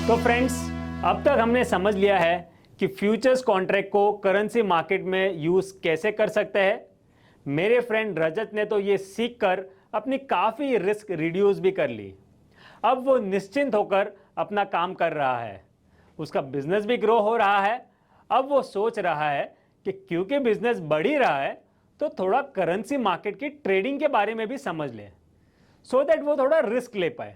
तो फ्रेंड्स, अब तक हमने समझ लिया है कि फ्यूचर्स कॉन्ट्रैक्ट को करेंसी मार्केट में यूज कैसे कर सकते हैं। मेरे फ्रेंड रजत ने तो ये सीखकर अपनी काफी रिस्क रिड्यूस भी कर ली। अब वो निश्चिंत होकर अपना काम कर रहा है, उसका बिजनेस भी ग्रो हो रहा है। अब वो सोच रहा है कि क्योंकि बिजनेस बढ़ ही रहा है तो थोड़ा करेंसी मार्केट की ट्रेडिंग के बारे में भी समझ ले, सो दैट वो थोड़ा रिस्क ले पाए।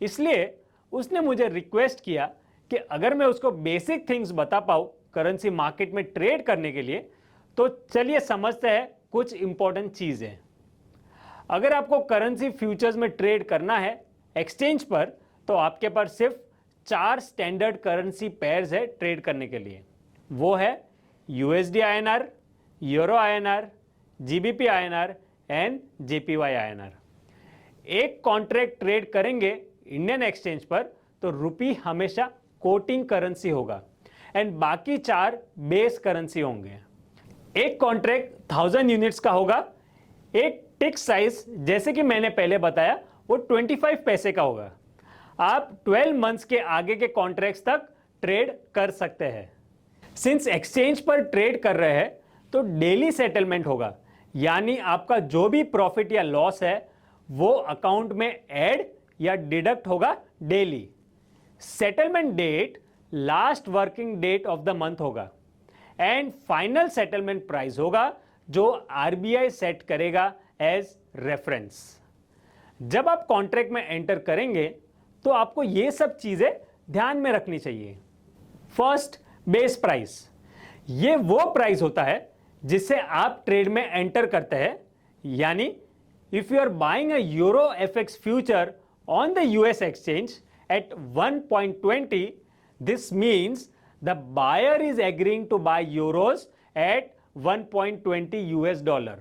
इसलिए उसने मुझे रिक्वेस्ट किया कि अगर मैं उसको बेसिक थिंग्स बता पाऊँ करेंसी मार्केट में ट्रेड करने के लिए, तो चलिए समझते हैं कुछ इंपॉर्टेंट चीज़ें। अगर आपको करेंसी फ्यूचर्स में ट्रेड करना है एक्सचेंज पर, तो आपके पास सिर्फ 4 स्टैंडर्ड करेंसी पेयर्स है ट्रेड करने के लिए। वो है USD INR, euro INR, GBP INR and JPY INR। एक कॉन्ट्रैक्ट ट्रेड करेंगे इंडियन एक्सचेंज पर तो रुपी हमेशा कोटिंग करेंसी होगा एंड बाकी 4 बेस करेंसी होंगे। एक कॉन्ट्रैक्ट 1000 यूनिट्स का होगा। एक टिक साइज जैसे कि मैंने पहले बताया वो 25 पैसे का होगा। आप 12 मंथ्स के आगे के कॉन्ट्रैक्ट्स तक ट्रेड कर सकते हैं। सिंस एक्सचेंज पर ट्रेड कर रहे हैं तो डेली सेटलमेंट होगा, यानी आपका जो भी प्रॉफिट या लॉस है वो अकाउंट में ऐड या डिडक्ट होगा daily. Settlement date last working date of the month होगा एंड फाइनल सेटलमेंट प्राइस होगा जो RBI सेट करेगा एज रेफरेंस। जब आप कॉन्ट्रैक्ट में एंटर करेंगे तो आपको ये सब चीजें ध्यान में रखनी चाहिए। First, base price. ये वो प्राइस होता है जिससे आप ट्रेड में एंटर करते हैं, यानी if you are buying a euro FX future on the US exchange at 1.20, this means the buyer is agreeing to buy euros at 1.20 US dollar.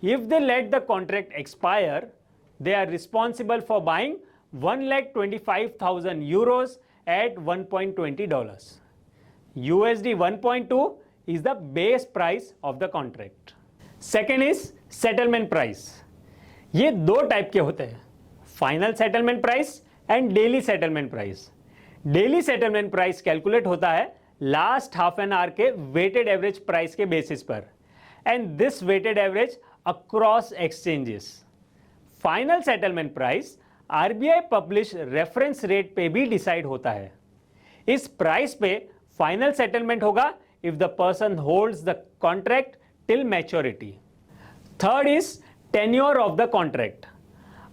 If they let the contract expire, they are responsible for buying 1,25,000 euros at 1.20 dollars. USD 1.2 is the base price of the contract. Second is settlement price. ये 2 type के होते हैं, final settlement price and daily settlement price. Daily settlement price calculate होता है last half an hour के weighted average price के basis पर and this weighted average across exchanges. Final settlement price RBI publish reference rate पे भी decide होता है। इस प्राइस पे फाइनल सेटलमेंट होगा if the person holds the contract till maturity. Third is tenure of the contract.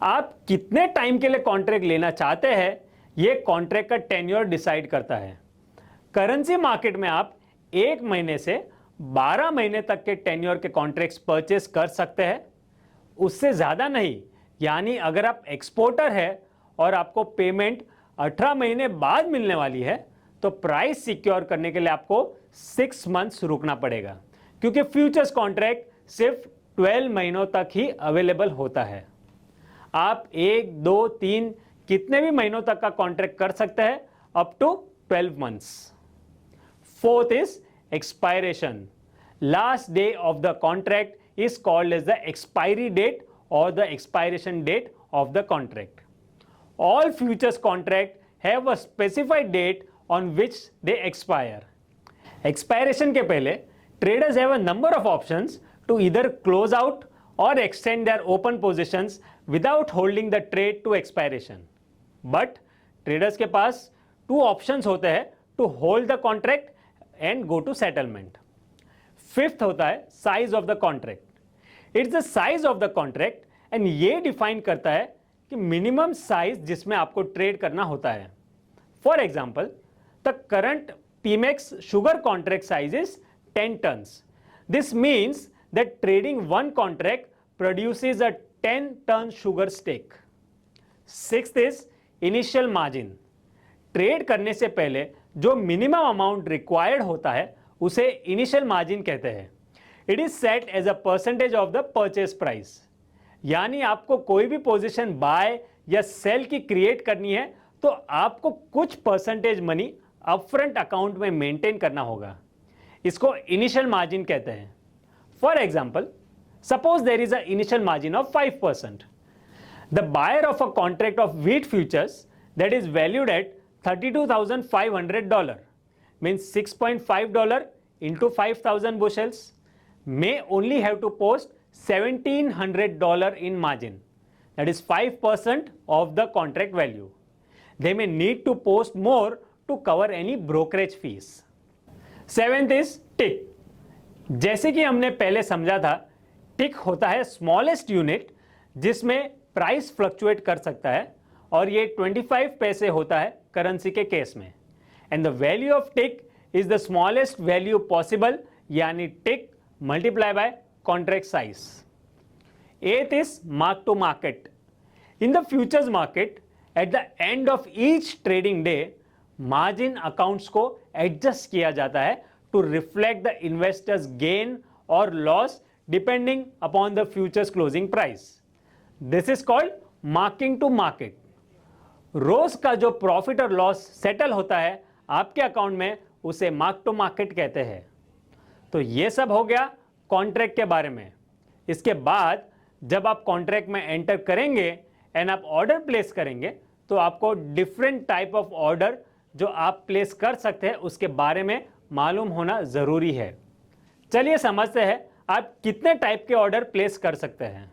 आप कितने time के लिए कॉन्ट्रैक्ट लेना चाहते हैं ये कॉन्ट्रैक्ट का टेन्योर डिसाइड करता है। करेंसी मार्केट में आप 1 महीने से 12 महीने तक के टेन्योर के कॉन्ट्रैक्ट्स परचेस कर सकते हैं, उससे ज्यादा नहीं। यानी अगर आप एक्सपोर्टर है और आपको पेमेंट 18 महीने बाद मिलने वाली है तो प्राइस सिक्योर करने के लिए आपको 6 मंथ्स रुकना पड़ेगा, क्योंकि फ्यूचर्स कॉन्ट्रैक्ट सिर्फ 12 महीनों तक ही अवेलेबल होता है। आप 1, 2, 3 कितने भी महीनों तक का कॉन्ट्रैक्ट कर सकते हैं up to 12 months. Fourth is expiration. Last day of the contract is called as the expiry date और the expiration date of the contract. All futures contract have a specified date on which they expire. Expiration के पहले traders have a number of options to either close out or extend their open positions without holding the trade to expiration. But traders के पास 2 options होते हैं to hold the contract and go to settlement. Fifth होता है size of the contract. It's the size of the contract and ये define करता है कि minimum size जिसमें आपको trade करना होता है। For example, the current PMEX sugar contract size is 10 tons. This means that trading one contract produces a 10-ton sugar stake. Sixth is initial margin. Trade करने से पहले जो मिनिमम अमाउंट रिक्वायर्ड होता है उसे इनिशियल मार्जिन कहते हैं। It is set as a percentage of the purchase price. यानी आपको कोई भी पोजीशन बाय या सेल की क्रिएट करनी है तो आपको कुछ परसेंटेज मनी अपफ्रंट अकाउंट में मेंटेन करना होगा। इसको इनिशियल मार्जिन कहते हैं। For example, suppose there is an initial margin of 5%. The buyer of a contract of wheat futures that is valued at $32,500 means $6.5 into 5,000 bushels may only have to post $1,700 in margin. That is 5% of the contract value. They may need to post more to cover any brokerage fees. Seventh is tick. जैसे कि हमने पहले समझा था, टिक होता है smallest unit जिसमें price fluctuate कर सकता है और ये 25 पैसे होता है करेंसी के केस में. And the value of tick is the smallest value possible, यानी tick multiply by contract size. Eighth is mark to market. In the futures market, at the end of each trading day, margin accounts को adjust किया जाता है to reflect the investor's gain or loss depending upon the futures closing price. This is called marking to market. रोज का जो profit और loss settle होता है आपके अकाउंट में, उसे मार्क टू मार्केट कहते हैं. तो ये सब हो गया कॉन्ट्रैक्ट के बारे में. इसके बाद जब आप कॉन्ट्रैक्ट में एंटर करेंगे एंड आप ऑर्डर प्लेस करेंगे तो आपको डिफरेंट टाइप ऑफ ऑर्डर जो आप प्लेस कर सकते हैं उसके बारे में मालूम होना जरूरी है. चलिए समझते हैं आप कितने टाइप के ऑर्डर प्लेस कर सकते हैं.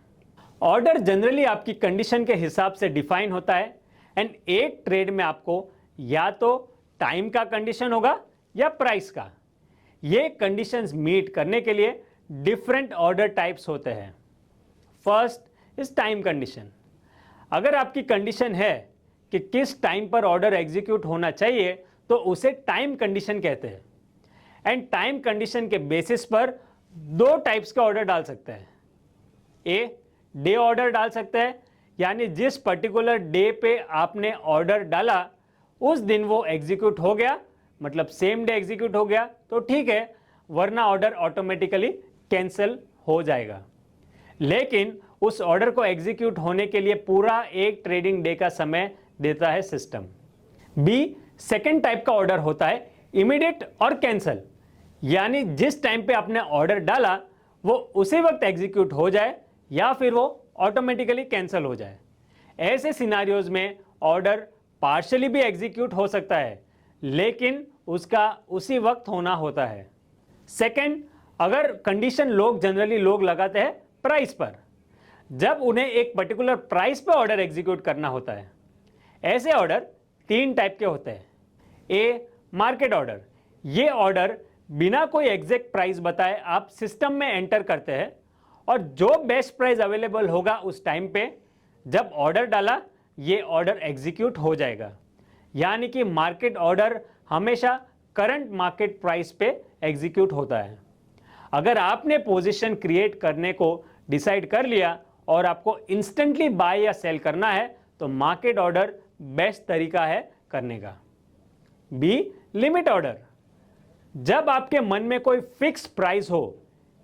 ऑर्डर जनरली आपकी कंडीशन के हिसाब से डिफाइन होता है एंड एक ट्रेड में आपको या तो टाइम का कंडीशन होगा या प्राइस का. ये कंडीशंस मीट करने के लिए डिफरेंट ऑर्डर टाइप्स होते हैं. First is time condition. अगर आपकी कंडीशन है कि किस टाइम पर ऑर्डर एग्जीक्यूट होना चाहिए तो उसे टाइम कंडीशन कहते हैं. एंड टाइम कंडीशन के बेसिस पर दो टाइप्स के ऑर्डर डाल सकते हैं. ए, डे ऑर्डर डाल सकते हैं, यानी जिस पर्टिकुलर डे पे आपने ऑर्डर डाला उस दिन वो एग्जीक्यूट हो गया, मतलब सेम डे एग्जीक्यूट हो गया तो ठीक है, वरना ऑर्डर ऑटोमेटिकली कैंसिल हो जाएगा. लेकिन उस ऑर्डर को एग्जीक्यूट होने के लिए पूरा एक ट्रेडिंग डे का समय देता है सिस्टम. बी, सेकेंड टाइप का ऑर्डर होता है इमीडिएट और कैंसल, यानी जिस टाइम पे आपने ऑर्डर डाला वो उसी वक्त एग्जीक्यूट हो जाए या फिर वो ऑटोमेटिकली कैंसिल हो जाए. ऐसे सिनारियोज में ऑर्डर पार्शियली भी एग्जीक्यूट हो सकता है लेकिन उसका उसी वक्त होना होता है. सेकंड, अगर कंडीशन जनरली लोग लगाते हैं प्राइस पर, जब उन्हें एक पर्टिकुलर प्राइस पर ऑर्डर एग्जीक्यूट करना होता है. ऐसे ऑर्डर तीन टाइप के होते हैं. ए, मार्केट ऑर्डर. ये ऑर्डर बिना कोई एग्जैक्ट प्राइस बताए आप सिस्टम में एंटर करते हैं और जो बेस्ट प्राइस अवेलेबल होगा उस टाइम पे जब ऑर्डर डाला ये ऑर्डर एग्जीक्यूट हो जाएगा. यानी कि मार्केट ऑर्डर हमेशा करंट मार्केट प्राइस पे एग्जीक्यूट होता है. अगर आपने पोजीशन क्रिएट करने को डिसाइड कर लिया और आपको इंस्टेंटली बाय या सेल करना है तो मार्केट ऑर्डर बेस्ट तरीका है करने का. B, limit order. जब आपके मन में कोई फिक्स प्राइस हो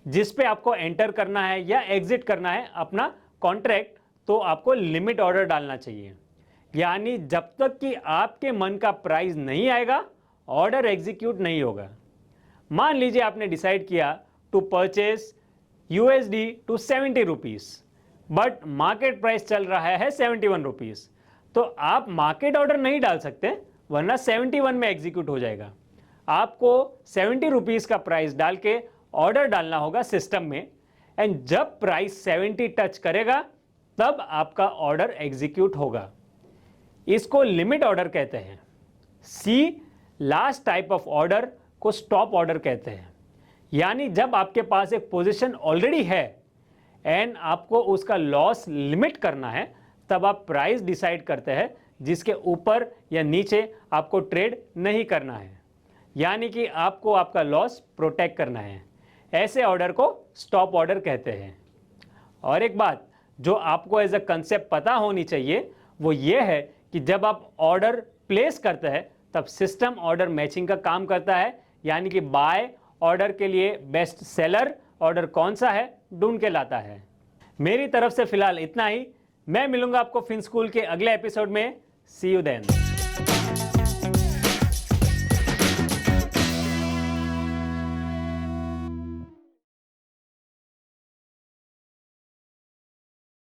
जिस पे आपको एंटर करना है या एग्जिट करना है अपना कॉन्ट्रैक्ट, तो आपको लिमिट ऑर्डर डालना चाहिए. यानी जब तक कि आपके मन का प्राइस नहीं आएगा ऑर्डर एग्जीक्यूट नहीं होगा. मान लीजिए आपने डिसाइड किया to purchase USD to 70 rupees but market price चल रहा है 71 रुपीज, तो आप मार्केट ऑर्डर नहीं डाल सकते वरना 71 में एग्जीक्यूट हो जाएगा. आपको 70 रुपीज का प्राइस डाल के ऑर्डर डालना होगा सिस्टम में एंड जब प्राइस 70 टच करेगा तब आपका ऑर्डर एग्जीक्यूट होगा. इसको लिमिट ऑर्डर कहते हैं. सी, लास्ट टाइप ऑफ ऑर्डर को स्टॉप ऑर्डर कहते हैं. यानी जब आपके पास एक पोजीशन ऑलरेडी है एंड आपको उसका लॉस लिमिट करना है तब आप प्राइस डिसाइड करते हैं जिसके ऊपर या नीचे आपको ट्रेड नहीं करना है, यानी कि आपको आपका लॉस प्रोटेक्ट करना है. ऐसे ऑर्डर को स्टॉप ऑर्डर कहते हैं. और एक बात जो आपको एज अ कंसेप्ट पता होनी चाहिए वो ये है कि जब आप ऑर्डर प्लेस करते हैं तब सिस्टम ऑर्डर मैचिंग का काम करता है, यानी कि बाय ऑर्डर के लिए बेस्ट सेलर ऑर्डर कौन सा है ढूंढ के लाता है. मेरी तरफ से फिलहाल इतना ही. मैं मिलूंगा आपको फिन स्कूल के अगले एपिसोड में. सी यू देन.